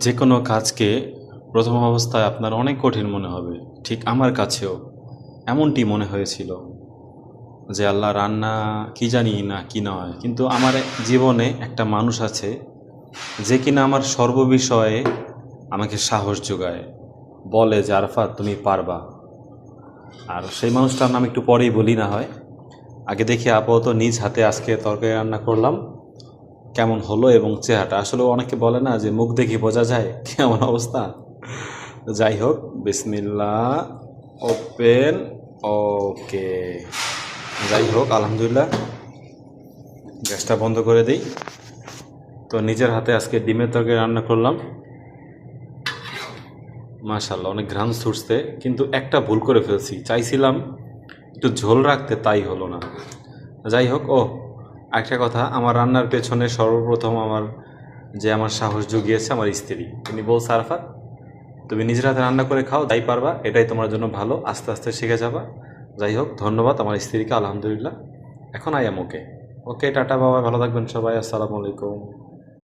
যে কোনো কাজকে প্রথম অবস্থায় আপনার অনেক কঠিন মনে হবে, ঠিক আমার কাছেও এমনটি মনে হয়েছিল যে আল্লাহ রান্না কি জানি না কি নয়, কিন্তু আমার জীবনে একটা মানুষ আছে যে কিনা আমার সর্ববিষয়ে আমাকে সাহস যোগায়, বলে যে আরফাত তুমি পারবা। আর সেই মানুষটার নাম একটু পরেই বলি না হয়, আগে দেখি আপাতত নিজ হাতে আজকে তরকারি রান্না করলাম, কেমন হলো এবং চেহারাটা আসলে অনেকে বলে না যে মুখ দেখি বোঝা যায় কেমন অবস্থা। যাই হোক, বিসমিল্লাহ, ওপেন, ওকে। যাই হোক, আলহামদুলিল্লাহ, গ্যাসটা বন্ধ করে দিই। তো নিজের হাতে আজকে ডিমের তরকারি রান্না করলাম, মাশাল্লাহ অনেক ঘ্রাণ ছুটছে, কিন্তু একটা ভুল করে ফেলছি, চাইছিলাম একটু ঝোল রাখতে, তাই হলো না। যাই হোক, একটা কথা, আমার রান্নার পেছনে সর্বপ্রথম আমার সাহস জুগিয়েছে আমার স্ত্রী। তিনি বলছে আরফাত তুমি নিজের হাতে রান্না করে খাও, তাই পারবা, এটাই তোমার জন্য ভালো, আস্তে আস্তে শিখে যাবা। যাই হোক, ধন্যবাদ আমার স্ত্রীকে, আলহামদুলিল্লাহ। এখন I am okay. Okay, tata বাবা, ভালো থাকবেন সবাই, আসসালামু আলাইকুম।